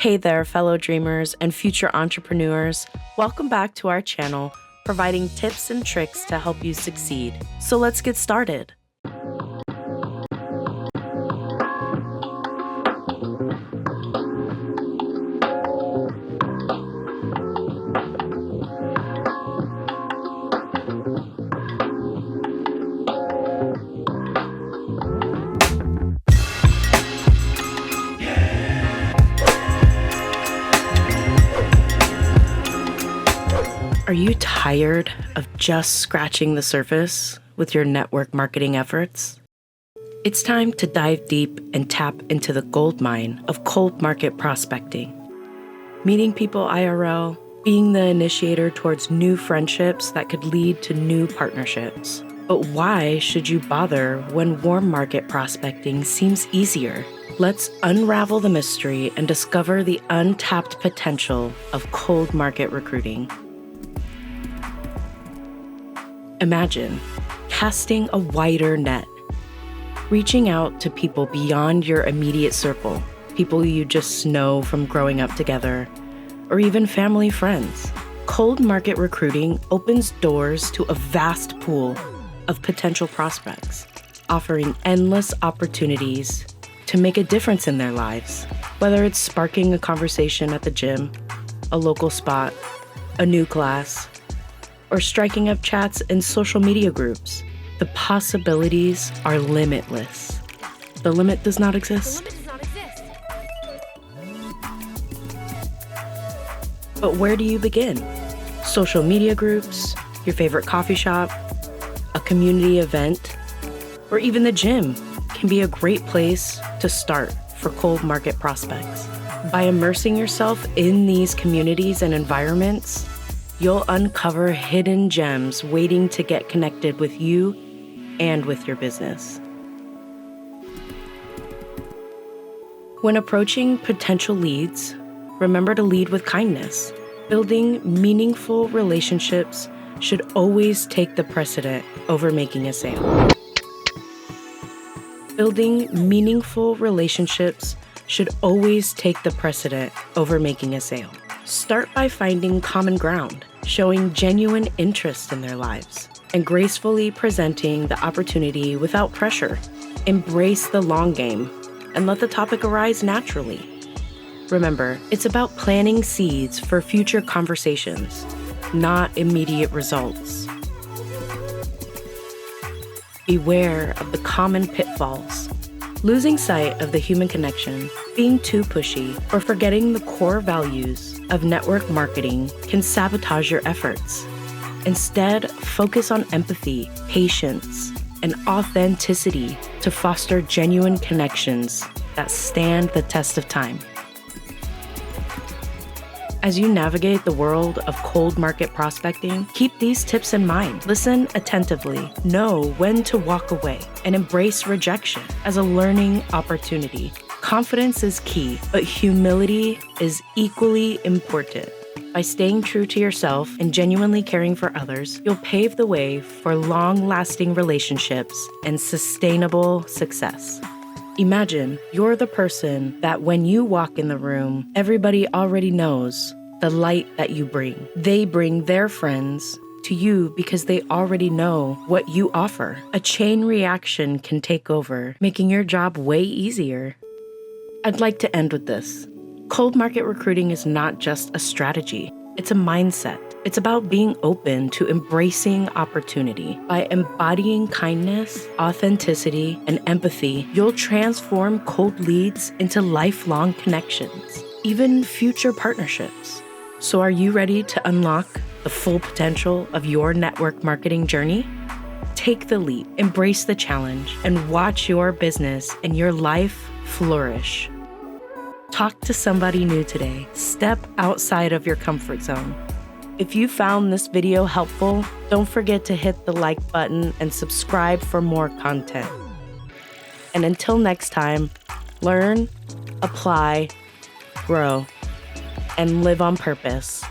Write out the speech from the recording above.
Hey there, fellow dreamers and future entrepreneurs. Welcome back to our channel, providing tips and tricks to help you succeed. So let's get started. Are you tired of just scratching the surface with your network marketing efforts? It's time to dive deep and tap into the gold mine of cold market prospecting. Meeting people IRL, being the initiator towards new friendships that could lead to new partnerships. But why should you bother when warm market prospecting seems easier? Let's unravel the mystery and discover the untapped potential of cold market recruiting. Imagine casting a wider net, reaching out to people beyond your immediate circle, people you just know from growing up together, or even family friends. Cold market recruiting opens doors to a vast pool of potential prospects, offering endless opportunities to make a difference in their lives. Whether it's sparking a conversation at the gym, a local spot, a new class, or striking up chats in social media groups, the possibilities are limitless. The limit does not exist. But where do you begin? Social media groups, your favorite coffee shop, a community event, or even the gym can be a great place to start for cold market prospects. By immersing yourself in these communities and environments, you'll uncover hidden gems waiting to get connected with you and with your business. When approaching potential leads, remember to lead with kindness. Building meaningful relationships should always take the precedent over making a sale. Building meaningful relationships should always take the precedent over making a sale. Start by finding common ground, showing genuine interest in their lives, and gracefully presenting the opportunity without pressure. Embrace the long game and let the topic arise naturally. Remember, it's about planting seeds for future conversations, not immediate results. Beware of the common pitfalls. Losing sight of the human connection, being too pushy, or forgetting the core values of network marketing can sabotage your efforts. Instead, focus on empathy, patience, and authenticity to foster genuine connections that stand the test of time. As you navigate the world of cold market prospecting, keep these tips in mind. Listen attentively, know when to walk away, and embrace rejection as a learning opportunity. Confidence is key, but humility is equally important. By staying true to yourself and genuinely caring for others, you'll pave the way for long-lasting relationships and sustainable success. Imagine you're the person that when you walk in the room, everybody already knows the light that you bring. They bring their friends to you because they already know what you offer. A chain reaction can take over, making your job way easier. I'd like to end with this. Cold market recruiting is not just a strategy, it's a mindset. It's about being open to embracing opportunity. By embodying kindness, authenticity, and empathy, you'll transform cold leads into lifelong connections, even future partnerships. So are you ready to unlock the full potential of your network marketing journey? Take the leap, embrace the challenge, and watch your business and your life flourish. Talk to somebody new today. Step outside of your comfort zone. If you found this video helpful, don't forget to hit the like button and subscribe for more content. And until next time, learn, apply, grow, and live on purpose.